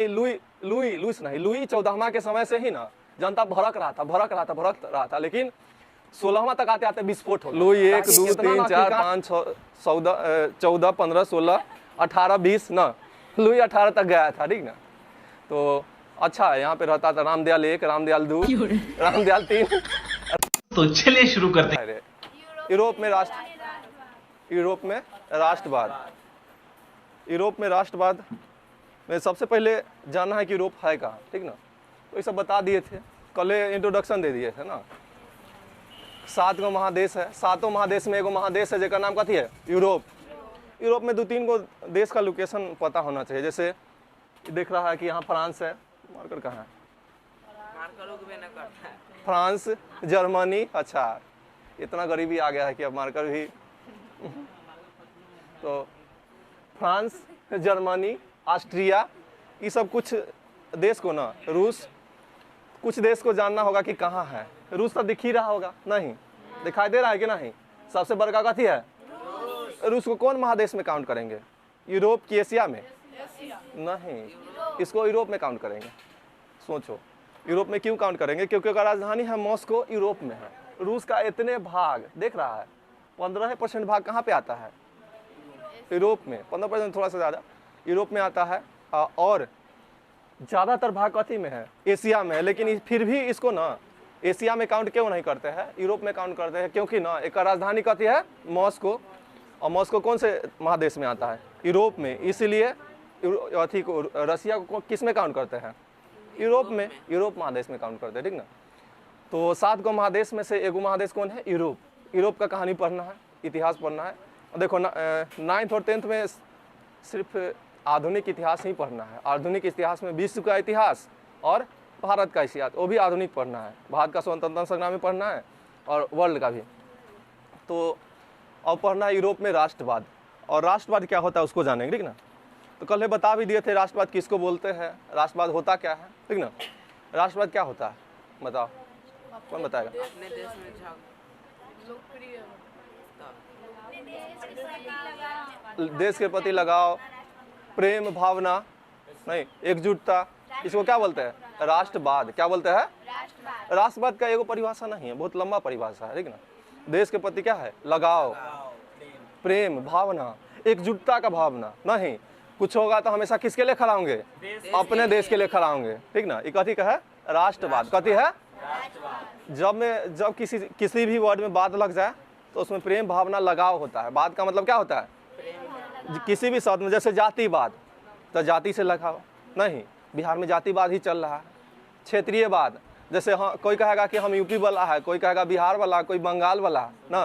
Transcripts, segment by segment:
Louis Louis Louis नहीं, Louis 14वां के समय से ही ना जनता भड़क रहा था, लेकिन 16वां तक आते आते विस्फोट हो। लुई 1 2 3 4 5 6 14 15 16 18 20 ना, लुई 18 तक गया था, ठीक ना। तो अच्छा है, यहाँ पे रहता था रामदयाल 1, रामदयाल 2, रामदयाल 3। तो चलिए शुरू करते हैं। यूरोप में राष्ट्रवाद में सबसे पहले जानना है कि यूरोप है कहाँ, ठीक ना। तो ये सब बता दिए थे, कल इंट्रोडक्शन दे दिए थे ना। 7 गो महादेश है, 7 महादेश में एगो महादेश है जेका नाम कथी है, यूरोप। यूरोप में 2-3 गो देश का लोकेशन पता होना चाहिए। जैसे देख रहा है कि यहाँ फ्रांस है, मार्कर कहाँ है, फ्रांस, जर्मनी। अच्छा, इतना गरीबी आ गया है कि अब मार्कर भी तो फ्रांस, जर्मनी, ऑस्ट्रिया, ये सब कुछ देश को ना, रूस, कुछ देश को जानना होगा कि कहाँ है। रूस तो दिख ही रहा होगा, नहीं दिखाई दे रहा है कि नहीं। सबसे बड़का कथी है, रूस को कौन महादेश में काउंट करेंगे, यूरोप की एशिया में? नहीं, इसको यूरोप में काउंट करेंगे। सोचो यूरोप में क्यों काउंट करेंगे, क्योंकि अगर राजधानी है मॉस्को, यूरोप में है। रूस का इतने भाग देख रहा है, 15% भाग कहाँ पे आता है, यूरोप में। 15% थोड़ा सा ज़्यादा यूरोप में आता है, और ज़्यादातर भाग कथी में है, एशिया में है। लेकिन फिर भी इसको ना एशिया में काउंट क्यों नहीं करते हैं, यूरोप में काउंट करते हैं, क्योंकि ना एक राजधानी कथी है, मॉस्को। और मॉस्को कौन से महादेश में आता है, यूरोप में। इसीलिए अथी को, रसिया को किस में काउंट करते हैं, यूरोप में, यूरोप महादेश में काउंट करते हैं, ठीक ना। तो 7 गो महादेश में से एगो महादेश कौन है, यूरोप। यूरोप का कहानी पढ़ना है, इतिहास पढ़ना है। देखो 9th और 10th में सिर्फ आधुनिक इतिहास ही पढ़ना है। आधुनिक इतिहास में विश्व का इतिहास और भारत का इतिहास, वो भी आधुनिक पढ़ना है। भारत का स्वतंत्रता संग्राम में पढ़ना है और वर्ल्ड का भी। तो अब पढ़ना है यूरोप में राष्ट्रवाद। और राष्ट्रवाद क्या होता है उसको जानेंगे, ठीक ना। तो कल बता भी दिए थे राष्ट्रवाद किसको बोलते हैं, राष्ट्रवाद होता क्या है, ठीक ना। राष्ट्रवाद क्या होता है बताओ, कौन बताएगा? देश के प्रति लगाव, प्रेम भावना, नहीं एकजुटता, इसको क्या बोलते हैं, राष्ट्रवाद। क्या बोलते हैं, राष्ट्रवाद का एगो परिभाषा नहीं है, बहुत लंबा परिभाषा है, ठीक ना। देश के प्रति क्या है, लगाव, प्रेम भावना, एकजुटता का भावना। नहीं कुछ होगा तो हमेशा किसके लिए खड़ा होंगे, अपने देश के लिए खड़ा होंगे, ठीक ना। ये कथी का है, राष्ट्रवाद। कथी है, जब किसी भी वर्ड में बात लग जाए तो उसमें प्रेम भावना लगाव होता है। बात का मतलब क्या होता है, किसी भी शब्द में, जैसे जातिवाद, तो जाति से लगाव नहीं, बिहार में जातिवाद ही चल रहा है। क्षेत्रीयवाद, जैसे हाँ कोई कहेगा कि हम यूपी वाला है, कोई कहेगा बिहार वाला, कोई बंगाल वाला ना।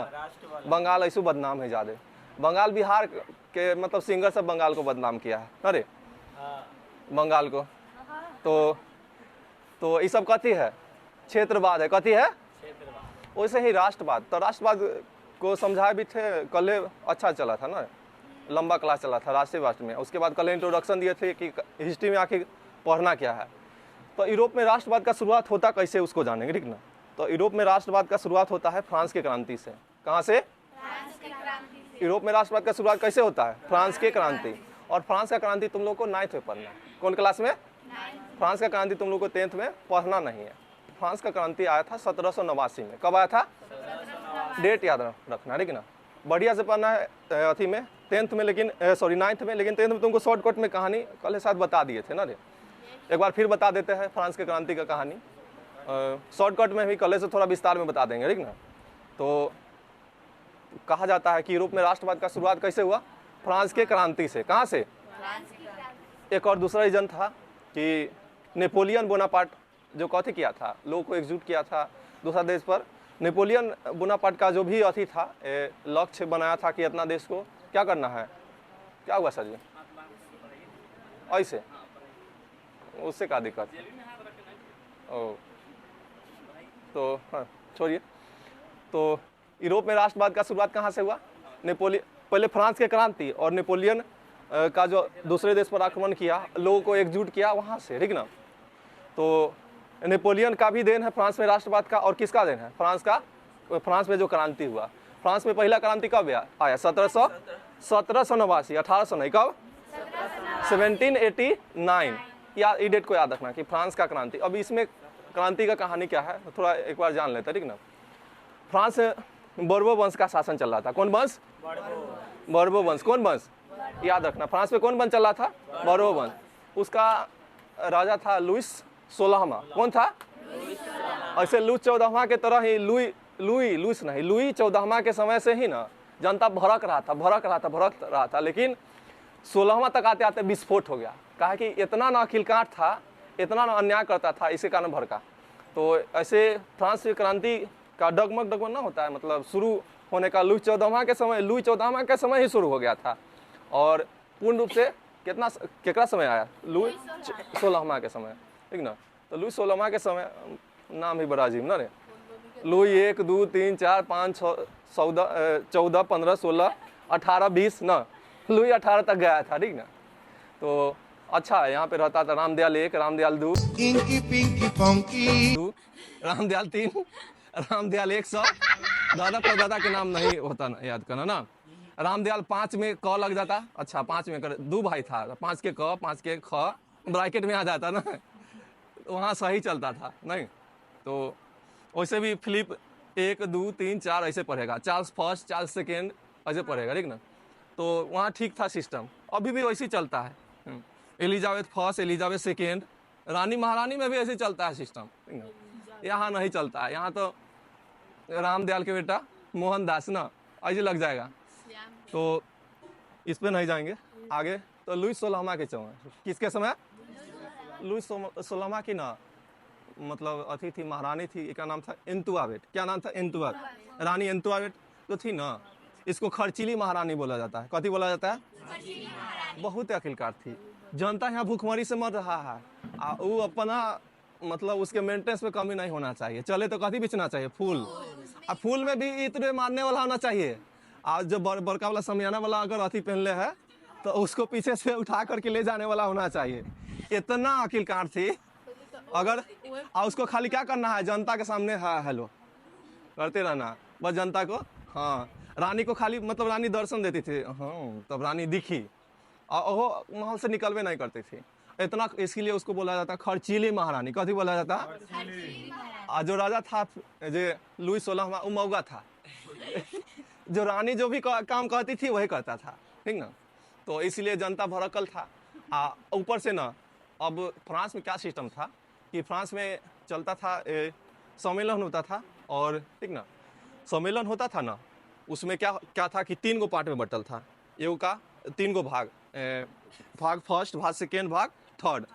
बंगाल ऐसे बदनाम है ज़्यादा, बंगाल बिहार के मतलब सिंगर सब बंगाल को बदनाम किया है, अरे बंगाल को। तो ये सब कथी है, क्षेत्रवाद है। कथी है, वैसे ही राष्ट्रवाद। तो राष्ट्रवाद को समझाए भी थे कल, अच्छा चला था ना, लंबा क्लास चला था राष्ट्रीय राष्ट्र में। उसके बाद कल इंट्रोडक्शन दिए थे कि हिस्ट्री में आखिर पढ़ना क्या है। तो यूरोप में राष्ट्रवाद का शुरुआत होता कैसे उसको जानेंगे, ठीक ना। तो यूरोप में राष्ट्रवाद का शुरुआत होता है फ्रांस के क्रांति से। कहाँ से, यूरोप में राष्ट्रवाद का शुरुआत कैसे होता है, फ्रांस के क्रांति। और फ्रांस का क्रांति तुम लोग को 9th में पढ़ना है। कौन क्लास में, फ्रांस का क्रांति तुम लोग को 10th में पढ़ना नहीं है। फ्रांस का क्रांति आया था 1789 में। कब आया था, डेट याद रखना, ठीक ना। बढ़िया से पढ़ना है अथी में 10th में, लेकिन 9th में। लेकिन 10th में तुमको शॉर्टकट में कहानी कल साथ बता दिए थे ना रे, एक बार फिर बता देते हैं फ्रांस के क्रांति का कहानी। शॉर्टकट में भी कल से थोड़ा विस्तार में बता देंगे, ठीक ना। तो कहा जाता है कि यूरोप में राष्ट्रवाद का शुरुआत कैसे हुआ, फ्रांस के क्रांति से। कहाँ से, एक और दूसरा रीजन था कि नेपोलियन बोनापार्ट जो कथी किया था, लोगों को एकजुट किया था दूसरा देश पर। नेपोलियन बोनापार्ट का जो भी अथी था, लक्ष्य बनाया था कि इतना देश को क्या करना है। क्या हुआ सर जी, ऐसे उससे क्या दिक्कत है, ओ तो हाँ छोड़िए। तो यूरोप में राष्ट्रवाद का शुरुआत कहाँ से हुआ, पहले फ्रांस के क्रांति और नेपोलियन का जो दूसरे देश पर आक्रमण किया, लोगों को एकजुट किया, वहाँ से, ठीक ना। तो नेपोलियन का भी देन है फ्रांस में राष्ट्रवाद का, और किसका देन है, फ्रांस का। फ्रांस में जो क्रांति हुआ, फ्रांस में पहला क्रांति कब आया, 1789, 1800 नहीं, कब 1789। ये डेट को याद रखना कि फ्रांस का क्रांति। अब इसमें क्रांति का कहानी क्या है थोड़ा एक बार जान लेते, ठीक ना। फ्रांस बोर्बो वंश का शासन चल रहा था। कौन वंश? बोर्बो वंश। कौन वंश? याद रखना, फ्रांस में कौन वंश चल रहा था? बोर्बो वंश। उसका राजा था लुइस 16वां। कौन था? ऐसे लुई 14वां के तरह ही लुई 14वां के समय से ही ना जनता भड़क रहा था, लेकिन 16वां तक आते आते विस्फोट हो गया। कहा कि इतना ना अखिलकाट था, इतना ना अन्याय करता था, इसी कारण भड़का। तो ऐसे फ्रांस की क्रांति का डगमग ना होता है, मतलब शुरू होने का लुई 14वां के समय ही शुरू हो गया था। और पूर्ण रूप से केकरा समय आया? लुई 16वां के समय, ठीक ना। तो लुई 16वां के समय नाम ही बड़ा अजीब ना रे। लुई 1 2 3 4 5 6 14 15 16 18 20 ना, लुई 18 तक गया था, ठीक ना। तो अच्छा है, यहाँ पे रहता था रामदयाल 1, रामदयाल 2, इंकी पिंकी पंकी, रामदयाल 3, रामदयाल 100। दादा परदादा के नाम नहीं होता ना, याद करना ना। रामदयाल 5 में क लग जाता, अच्छा 5 में कर, 2 भाई था, 5 के क 5 के ख ब्रैकेट में आ जाता ना, वहाँ सही चलता था नहीं। तो वैसे भी फिलिप 1 2 3 4 ऐसे पढ़ेगा, चार्ल्स फर्स्ट, चार्ल्स सेकेंड ऐसे पढ़ेगा, ठीक ना। तो वहाँ ठीक था सिस्टम, अभी भी वैसे ही चलता है। एलिजाबेथ फर्स्ट, एलिजाबेथ सेकेंड, रानी महारानी में भी ऐसे चलता है सिस्टम, ठीक ना। यहाँ नहीं चलता है, यहाँ तो रामदयाल के बेटा मोहनदास ना ऐसे लग जाएगा। तो इस पे नहीं जाएंगे आगे। तो लुई 16वां के समय, किसके समय? लुई 16वां की ना, मतलब अथी थी, महारानी थी, इसका नाम था एंतुआबेट। क्या नाम था? एंतुआबेट। रानी एंतुआबेट तो थी ना, इसको खर्चीली महारानी बोला जाता है। कथी बोला जाता है? बहुत अखिलकार थी। जनता यहाँ भूखमरी से मर रहा है, वो अपना मतलब उसके मेंटेनेंस में कमी नहीं होना चाहिए। चले तो कथी बेचना चाहिए? फूल। अब फूल में भी इतने मारने वाला होना चाहिए। आज जो बड़का वाला समियाना वाला अगर अथी पहनले है तो उसको पीछे से उठा करके ले जाने वाला होना चाहिए। इतना अखिलकार थी। अगर उसको खाली क्या करना है? जनता के सामने हाँ हेलो करते रहना बस जनता को। हाँ, रानी को खाली मतलब रानी दर्शन देती थी, हाँ तब रानी दिखी, और वो महल से निकलवे नहीं करती थी इतना। इसलिए उसको बोला जाता खर्चीली महारानी। कथी बोला जाता? जो राजा था जो लुई 16वां, वो मौगा था। जो रानी जो भी काम करती थी वही करता था, ठीक ना। तो इसलिए जनता भड़कल था। ऊपर से ना, अब फ्रांस में क्या सिस्टम था कि फ्रांस में चलता था सम्मेलन होता था, और ठीक ना, सम्मेलन होता था ना, उसमें क्या था कि 3 गो पार्ट में बटल था। एगो का 3 गो भाग, भाग फर्स्ट, भाग सेकेंड, भाग थर्ड।